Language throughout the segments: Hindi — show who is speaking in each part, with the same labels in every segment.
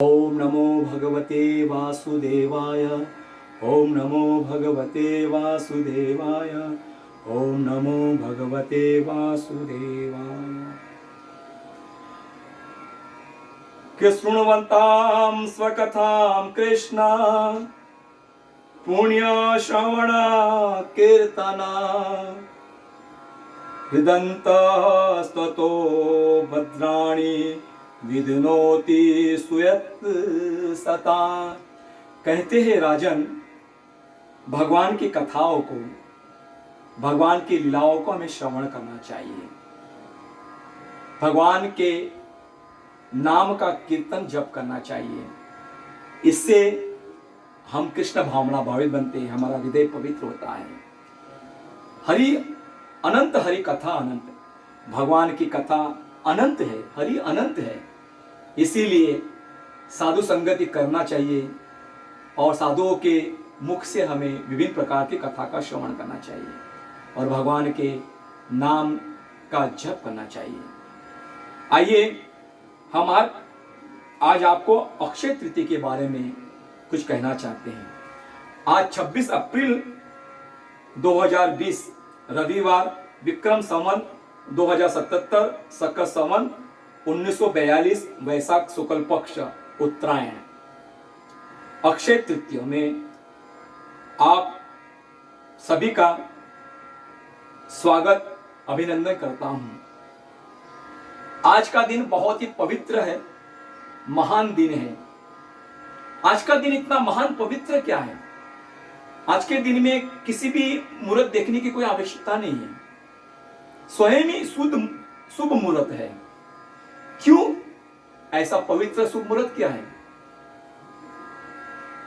Speaker 1: ओम नमो भगवते वासुदेवाय। ओम नमो भगवते वासुदेवाय। ओम नमो भगवते वासुदेवाय। कि शृण्वन्तां स्वकथां कृष्ण पुण्य श्रवण कीर्तना हृदन्तस्ततो भद्राणि विधुनोति सुयत सता। कहते हैं राजन, भगवान की कथाओं को, भगवान की लीलाओं को हमें श्रवण करना चाहिए। भगवान के नाम का कीर्तन जप करना चाहिए। इससे हम कृष्ण भावना भावित बनते हैं, हमारा हृदय पवित्र होता है। हरि अनंत, हरि कथा अनंत, भगवान की कथा अनंत है, हरि अनंत है। इसीलिए साधु संगति करना चाहिए और साधुओं के मुख से हमें विभिन्न प्रकार की कथा का श्रवण करना चाहिए और भगवान के नाम का जप करना चाहिए। आइए हम आज आपको अक्षय तृतीया के बारे में कुछ कहना चाहते हैं। आज 26 अप्रैल 2020 रविवार, विक्रम संवत 2077, शक संवत 1942, वैशाख शुक्ल पक्ष, उत्तरायण। अक्षय तृतीया में आप सभी का स्वागत, अभिनंदन करता हूं। आज का दिन बहुत ही पवित्र है, महान दिन है। आज का दिन इतना महान पवित्र क्या है? आज के दिन में किसी भी मुहूर्त देखने की कोई आवश्यकता नहीं है। स्वयं ही शुभ मुहूर्त है। क्यों ऐसा पवित्र शुभ मुहूर्त क्या है?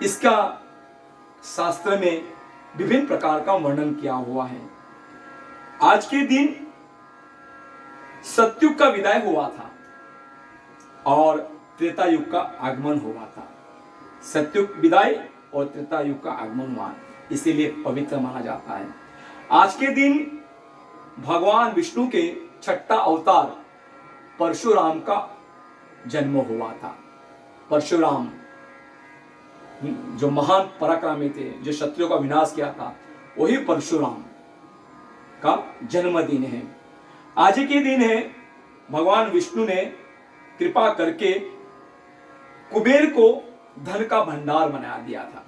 Speaker 1: इसका शास्त्र में विभिन्न प्रकार का वर्णन किया हुआ है। आज के दिन सतयुग का विदाय हुआ था और त्रेता युग का आगमन हुआ था। सतयुग विदाय और त्रेता युग का आगमन हुआ, इसीलिए पवित्र माना जाता है। आज के दिन भगवान विष्णु के छठा अवतार परशुराम का जन्म हुआ था। परशुराम जो महान पराक्रमी थे, जो शत्रुओं का विनाश किया था, वही परशुराम का जन्मदिन है। आज के दिन है भगवान विष्णु ने कृपा करके कुबेर को धन का भंडार बना दिया था,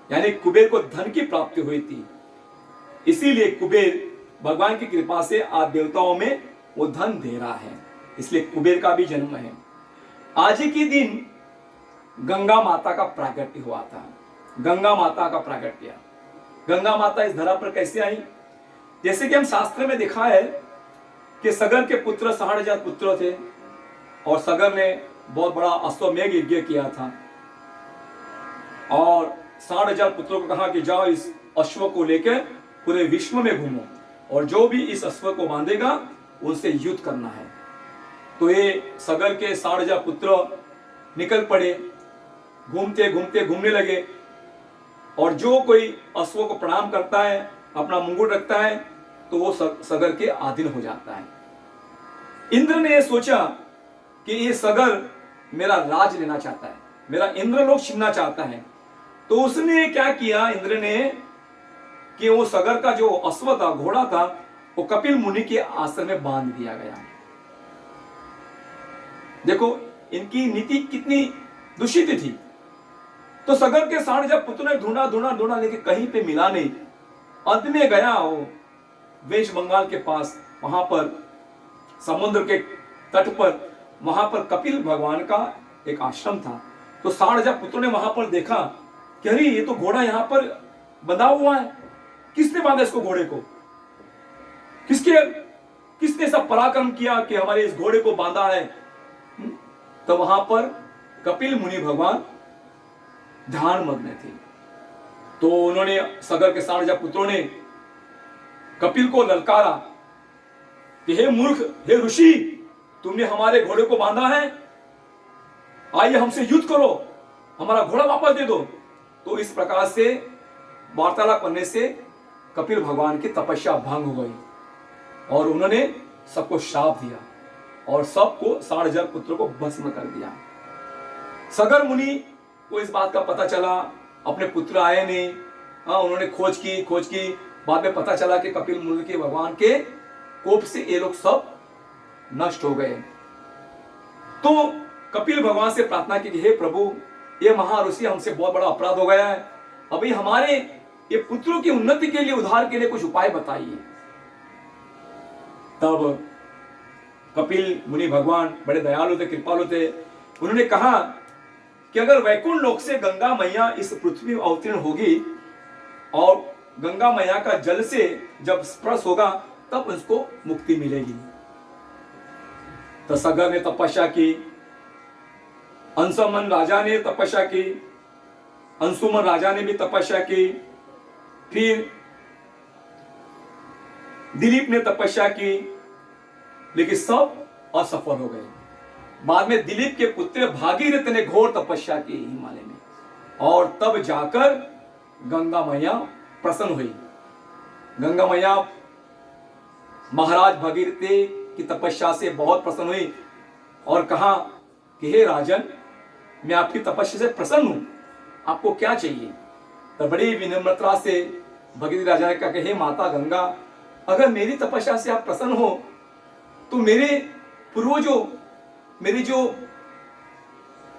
Speaker 1: यानी कुबेर को धन की प्राप्ति हुई थी। इसीलिए कुबेर भगवान की कृपा से आज देवताओं में वो धन दे रहा है, इसलिए कुबेर का भी जन्म है। आज के दिन गंगा माता का प्रागट्य हुआ था। गंगा माता का प्रागट्य, गंगा माता इस धरा पर कैसे आई? जैसे कि हम शास्त्र में देखा है कि सगर के पुत्र 60,000 पुत्र थे और सगर ने बहुत बड़ा अश्वमेध यज्ञ किया था और 60,000 पुत्रों को कहा कि जाओ इस अश्व को लेकर पूरे विश्व में घूमो और जो भी इस अश्व को बांधेगा उनसे युद्ध करना है। तो ये सगर के 60,000 पुत्र निकल पड़े, घूमते घूमते घूमने लगे और जो कोई अश्व को प्रणाम करता है, अपना मुंगुट रखता है, तो वो सगर के अधीन हो जाता है। इंद्र ने सोचा कि ये सगर मेरा राज लेना चाहता है, मेरा इंद्रलोक छीनना चाहता है। तो उसने क्या किया, इंद्र ने, कि वो सगर का जो अश्व था, घोड़ा था, वो कपिल मुनि के आश्रम में बांध दिया गया। देखो इनकी नीति कितनी दूषित थी। तो सगर के 60,000 पुत्रों ने ढूंढा ढूंढा ढूंढा, लेकिन कहीं पे मिला नहीं। अंत में गया वो वेश बंगाल के पास, वहां पर समुद्र के तट पर, वहां पर कपिल भगवान का एक आश्रम था। तो 60,000 पुत्रों ने वहां पर देखा कि अरे ये तो घोड़ा यहाँ पर बंधा हुआ है, किसने बांधा इसको, घोड़े को? किसने सब पराक्रम किया कि हमारे इस घोड़े को बांधा है? तो वहां पर कपिल मुनि भगवान ध्यान मग्न थे। तो उन्होंने, सगर के 60,000 पुत्रों ने कपिल को ललकारा कि हे मूर्ख, हे ऋषि, तुमने हमारे घोड़े को बांधा है, आइए हमसे युद्ध करो, हमारा घोड़ा वापस दे दो। तो इस प्रकार से वार्तालाप करने से कपिल भगवान की तपस्या भंग हो गई और उन्होंने सबको श्राप दिया और सबको 60,000 पुत्रों को भस्म कर दिया। सगर मुनि को इस बात का पता चला, अपने पुत्र आए नहीं, उन्होंने खोज की, बाद में पता चला कि कपिल मुनि के भगवान के कोप से ये लोग सब नष्ट हो गए। तो कपिल भगवान से प्रार्थना की कि हे प्रभु, ये महाऋषि हमसे बहुत बड़ा अपराध हो गया है, अभी हमारे ये पुत्रों की उन्नति के लिए, उद्धार के लिए कुछ उपाय बताइए। तब कपिल मुनि भगवान बड़े दयालु थे, कृपालु थे, उन्होंने कहा कि अगर वैकुंठ लोक से गंगा मैया इस पृथ्वी में अवतीर्ण होगी और गंगा मैया का जल से जब स्पर्श होगा तब उसको मुक्ति मिलेगी। तो सगर ने तपस्या की, अंशुमन राजा ने तपस्या की, अंशुमन राजा ने भी तपस्या की, फिर दिलीप ने तपस्या की, लेकिन सब असफल हो गए। बाद में दिलीप के पुत्र भागीरथ ने घोर तपस्या की हिमालय में, और तब जाकर गंगा मैया प्रसन्न हुई। गंगा मैया महाराज भागीरथ की तपस्या से बहुत प्रसन्न हुई और कहा कि हे राजन, मैं आपकी तपस्या से प्रसन्न हूं, आपको क्या चाहिए। तो बड़ी विनम्रता से भगीरथ राजा ने कहा कि हे माता गंगा, अगर मेरी तपस्या से आप प्रसन्न हो तो मेरे पूर्वजों, मेरे जो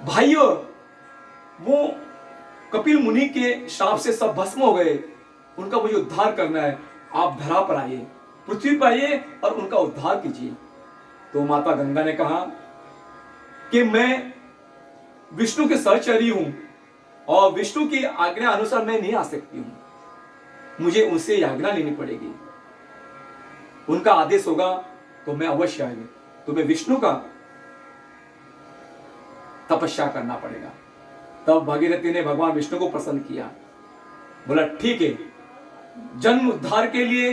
Speaker 1: भाइयों, वो कपिल मुनि के श्राप से सब भस्म हो गए, उनका मुझे उद्धार करना है। आप धरा पर आइए, पृथ्वी पर आइए और उनका उद्धार कीजिए। तो माता गंगा ने कहा कि मैं विष्णु के सहचरी हूं और विष्णु की आज्ञा अनुसार मैं नहीं आ सकती हूं, मुझे उनसे आज्ञा लेनी पड़ेगी। उनका आदेश होगा तो मैं अवश्य आएगी, तो मैं विष्णु का तपस्या करना पड़ेगा। तब भागीरथी ने भगवान विष्णु को प्रसन्न किया, बोला ठीक है, जन्म उद्धार के लिए,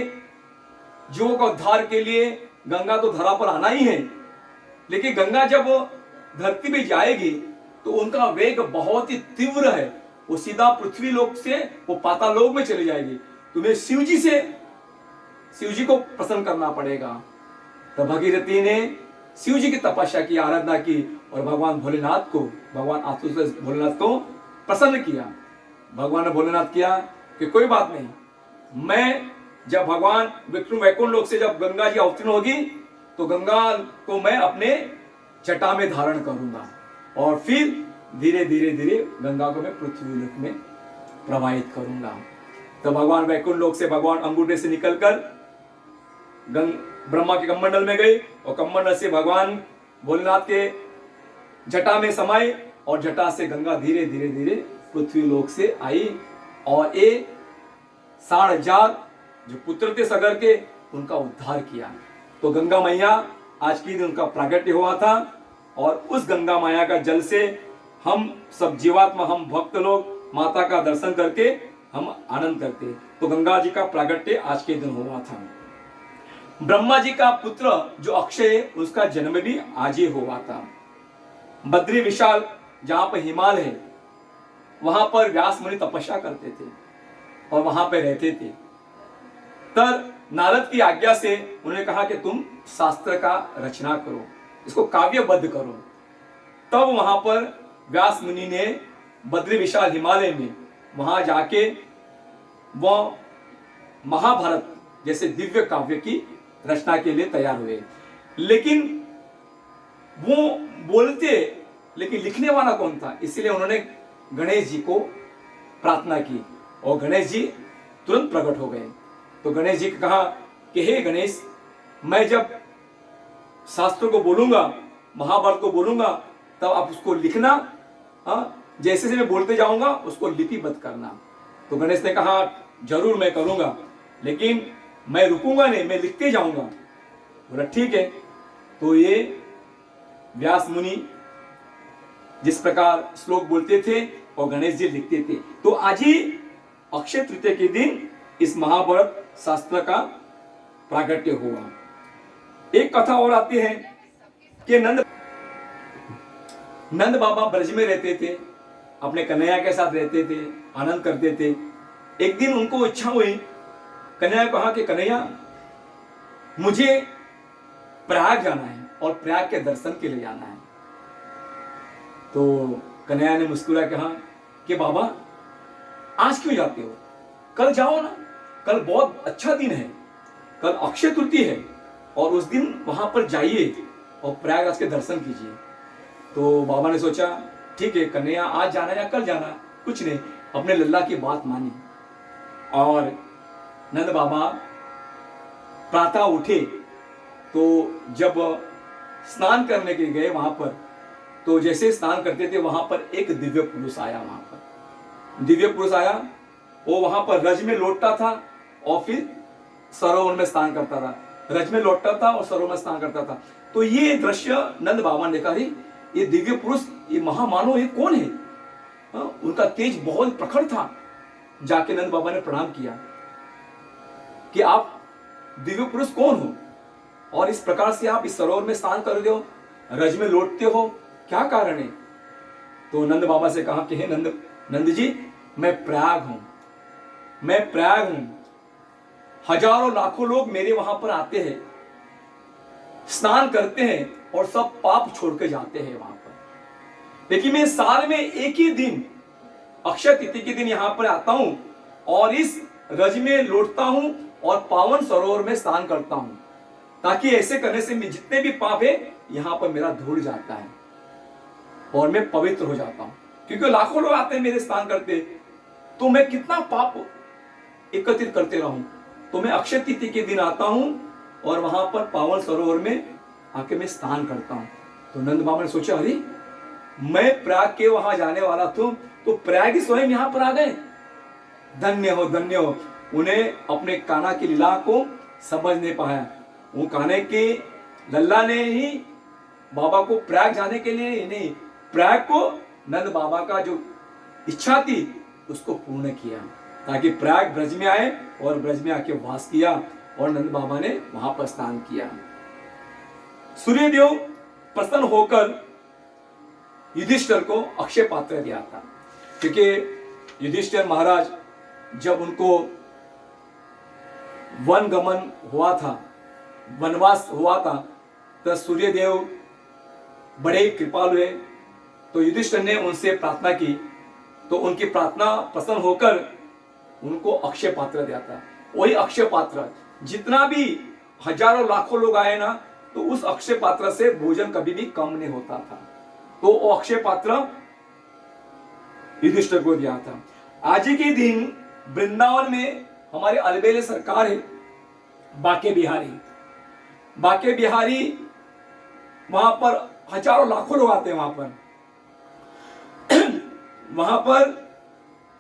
Speaker 1: जीवों का उद्धार के लिए गंगा तो धरा पर आना ही है, लेकिन गंगा जब धरती पे जाएगी तो उनका वेग बहुत ही तीव्र है, वो सीधा पृथ्वी लोक से वो पाताल लोक में चली जाएगी। तुम्हें शिव जी को प्रसन्न करना पड़ेगा। तो भगीरथी ने शिव जी की तपस्या की, आराधना की और भगवान भोलेनाथ को प्रसन्न किया। भगवान ने भोलेनाथ किया कि कोई बात नहीं, मैं जब भगवान विष्णु वैकुंठ लोक से जब गंगा जी अवतीर्ण होगी तो गंगा को मैं अपने जटा में धारण करूंगा और फिर धीरे धीरे गंगा को मैं पृथ्वी लोक में प्रवाहित करूंगा। तो भगवान वैकुंठ लोक से भगवान अंगूठे से निकलकर ब्रह्मा के कमंडल में गए और कमंडल से भगवान भोलेनाथ के जटा में समाये और जटा से गंगा धीरे धीरे पृथ्वी लोक से आई और ये 60,000 जो पुत्र थे सगर के, उनका उद्धार किया। तो गंगा मैया आज के दिन उनका प्रागट्य हुआ था और उस गंगा मैया का जल से हम सब जीवात्मा, हम भक्त लोग माता का दर्शन करके हम आनंद करते। तो गंगा जी का प्रागट्य आज के दिन हुआ था। ब्रह्मा जी का पुत्र जो अक्षय है, उसका जन्म भी आज ही हुआ था। बद्री विशाल जहां पर हिमालय है, वहां पर व्यास मुनि तपस्या करते थे और वहां पर रहते थे। तब नारद की आज्ञा से उन्होंने कहा कि तुम शास्त्र का रचना करो, इसको काव्यबद्ध करो। तब वहां पर व्यास मुनि ने बद्री विशाल हिमालय में वहां जाके वह महाभारत जैसे दिव्य काव्य की रचना के लिए तैयार हुए। लेकिन वो बोलते, लेकिन लिखने वाला कौन था, इसलिए उन्होंने गणेश जी को प्रार्थना की और गणेश जी तुरंत प्रकट हो गए। तो गणेश जी ने कहा कि हे गणेश, मैं जब शास्त्र को बोलूंगा, महाभारत को बोलूंगा, तब आप उसको लिखना, जैसे जैसे मैं बोलते जाऊंगा उसको लिपिबद्ध करना। तो गणेश ने कहा जरूर मैं करूंगा, लेकिन मैं रुकूंगा नहीं, मैं लिखते जाऊंगा। बोला ठीक है। तो ये व्यास मुनि जिस प्रकार श्लोक बोलते थे और गणेश जी लिखते थे, तो आज ही अक्षय तृतीया के दिन इस महाभारत शास्त्र का प्रागट्य हुआ। एक कथा और आती है कि नंद बाबा ब्रज में रहते थे, अपने कन्हैया के साथ रहते थे, आनंद करते थे। एक दिन उनको इच्छा हुई, कन्हैया कहा कि कन्हैया मुझे प्रयाग जाना है और प्रयाग के दर्शन के लिए जाना है। तो कन्हैया ने मुस्कुरा कहा कि बाबा आज क्यों जाते हो, कल जाओ ना, कल बहुत अच्छा दिन है, कल अक्षय तृतीया है और उस दिन वहां पर जाइए और प्रयागराज के दर्शन कीजिए। तो बाबा ने सोचा ठीक है कन्हैया आज जाना या कल जाना, कुछ नहीं, अपने लल्ला की बात मानी। और नंद बाबा प्रातः उठे तो जब स्नान करने के लिए गए वहां पर, तो जैसे स्नान करते थे वहां पर एक दिव्य पुरुष आया। वहां पर दिव्य पुरुष आया, वो वहां पर रज में लौटता था और फिर सरोवर में स्नान करता था, रज में लौटता था और सरोवर में स्नान करता था। तो ये दृश्य नंद बाबा ने देखा, ये दिव्य पुरुष, ये महामानव, ये कौन है? उनका तेज बहुत प्रखर था। जाके नंद बाबा ने प्रणाम किया कि आप दिव्य पुरुष कौन हो और इस प्रकार से आप इस सरोवर में स्नान कर रहे हो, रज में लौटते हो, क्या कारण है? तो नंद बाबा से कहा कि हे नंद जी, मैं प्रयाग हूं, मैं प्रयाग हूं, हजारों लाखों लोग मेरे वहां पर आते हैं, स्नान करते हैं और सब पाप छोड़ के जाते हैं वहां पर। लेकिन मैं साल में एक ही दिन अक्षय तिथि के दिन यहां पर आता हूं और इस रज में लौटता हूं और पावन सरोवर में स्नान करता हूं, ताकि ऐसे करने से जितने भी पाप है यहां पर मेरा धुल जाता है और मैं पवित्र हो जाता हूं। क्योंकि लाखों लोग आते हैं मेरे स्नान करते, तो मैं कितना पाप एकत्रित करते रहूं। तो मैं अक्षय तिथि के दिन आता हूं और वहां पर पावन सरोवर में आके मैं स्नान करता हूं। तो नंद बाबा ने सोचा अरे मैं प्रयाग के वहां जाने वाला था, तो प्रयाग ही स्वयं यहां पर आ गए। धन्य हो, धन्य हो। उन्हें अपने कान्हा की लीला को समझ नहीं पाया। वो कान्हे के लल्ला ने ही बाबा को प्रयाग जाने के लिए नहीं, प्रयाग को नंद बाबा का जो इच्छा थी उसको पूर्ण किया, ताकि प्रयाग ब्रज में आए और ब्रज में आके वास किया और नंद बाबा ने वहां पर स्नान किया। सूर्यदेव प्रसन्न होकर युधिष्ठिर को अक्षय पात्र दिया था, क्योंकि युधिष्ठिर महाराज जब उनको वन गमन हुआ था, वनवास हुआ था, तो सूर्यदेव बड़े कृपालु हुए। तो युधिष्ठिर ने उनसे प्रार्थना की, तो उनकी प्रार्थना प्रसन्न होकर उनको अक्षय पात्र दिया था। वही अक्षय पात्र, जितना भी हजारों लाखों लोग आए ना, तो उस अक्षय पात्र से भोजन कभी भी कम नहीं होता था। तो वो अक्षय पात्र युधिष्ठिर को दिया था। आज ही के दिन वृंदावन में हमारे अलबेले सरकार है बाके बिहारी। बाके बिहारी वहां पर हजारों लाखों लोग आते हैं वहां पर। वहां पर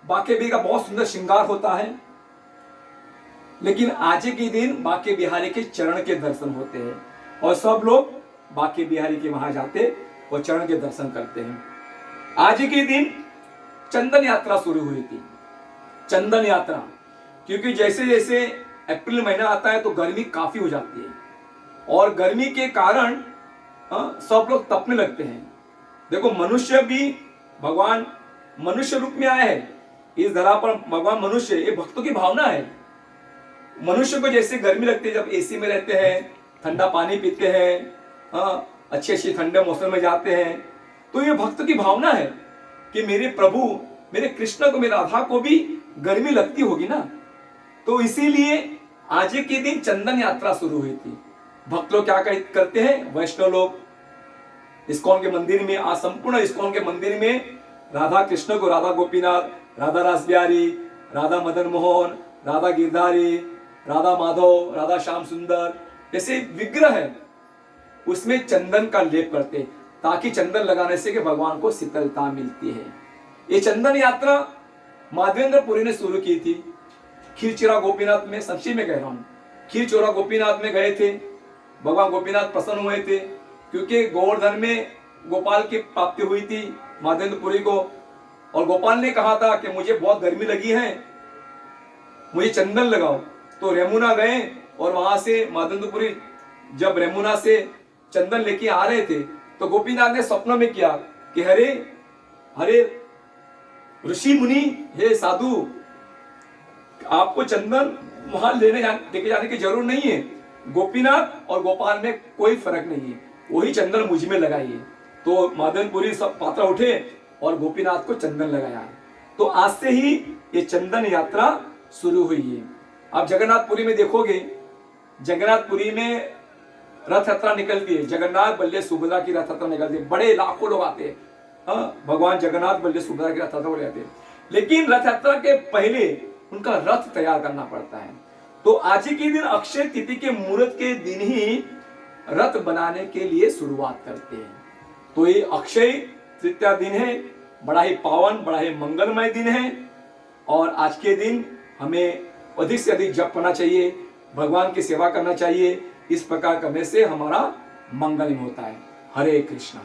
Speaker 1: बाके बिहारी का बहुत सुंदर श्रृंगार होता है, लेकिन आज के दिन बाके बिहारी के चरण के दर्शन होते हैं और सब लोग बाके बिहारी के वहां जाते और चरण के दर्शन करते हैं। आज के दिन चंदन यात्रा शुरू हुई थी, चंदन यात्रा, क्योंकि जैसे जैसे अप्रैल महीना आता है तो गर्मी काफी हो जाती है और गर्मी के कारण सब लोग तपने लगते हैं। देखो मनुष्य भी, भगवान मनुष्य रूप में आया है इस धरा पर, भगवान मनुष्य, ये भक्तों की भावना है। मनुष्य को जैसे गर्मी लगती है जब एसी में रहते हैं, ठंडा पानी पीते हैं, अच्छे अच्छे ठंडे मौसम में जाते हैं, तो ये भक्त की भावना है कि मेरे प्रभु, मेरे कृष्ण को, मेरे राधा को भी गर्मी लगती होगी ना। तो इसीलिए आज के दिन चंदन यात्रा शुरू हुई थी। भक्त लोग क्या करते हैं, वैष्णव लोग इस्कॉन के मंदिर में, आज संपूर्ण इस्कॉन के मंदिर में राधा कृष्ण को, राधा गोपीनाथ, राधा रास बिहारी, राधा मदन मोहन, राधा गिरधारी, राधा माधव, राधा श्याम सुंदर जैसे विग्रह है, उसमें चंदन का लेप करते, ताकि चंदन लगाने से कि भगवान को शीतलता मिलती है। ये चंदन यात्रा माधवेंद्रपुरी ने शुरू की थी। खीरचोरा गोपीनाथ में, संक्षिप्त में कह रहा हूँ, खीरचोरा गोपीनाथ में गए थे, भगवान गोपीनाथ प्रसन्न हुए थे, क्योंकि गोवर्धन में गोपाल की प्राप्ति हुई थी माधवेंद्रपुरी को, और गोपाल ने कहा था कि मुझे बहुत गर्मी लगी है, मुझे चंदन लगाओ। तो रेमुना गए और वहां से माधवेंद्रपुरी जब रेमुना से चंदन लेके आ रहे थे, तो गोपीनाथ ने स्वप्न में किया कि हरे हरे ऋषि मुनि, हे साधु, आपको चंदन वहां लेके जाने की जरूरत नहीं है, गोपीनाथ और गोपाल में कोई फर्क नहीं है, वही चंदन मुझ में लगाइए। तो माधवेंद्रपुरी सब पात्रा उठे और गोपीनाथ को चंदन लगाया है। तो आज से ही ये चंदन यात्रा शुरू हुई है। आप जगन्नाथपुरी में देखोगे, जगन्नाथपुरी में रथ यात्रा निकलती है, जगन्नाथ बल्ले सुभद्रा की रथ यात्रा निकलती है, बड़े लाखों लोग आते हैं। भगवान जगन्नाथ बल्ले सुभद्रा की रथ यात्रा बोले जाते हैं। लेकिन रथ यात्रा के पहले उनका रथ तैयार करना पड़ता है। तो आज ही के दिन अक्षय तिथि के मुहूर्त के दिन ही रथ बनाने के लिए शुरुआत करते हैं। तो ये अक्षय तृतीया दिन है, बड़ा ही पावन, बड़ा ही मंगलमय दिन है। और आज के दिन हमें अधिक से अधिक जप करना चाहिए, भगवान की सेवा करना चाहिए। इस प्रकार करने से हमारा मंगल होता है। हरे कृष्णा।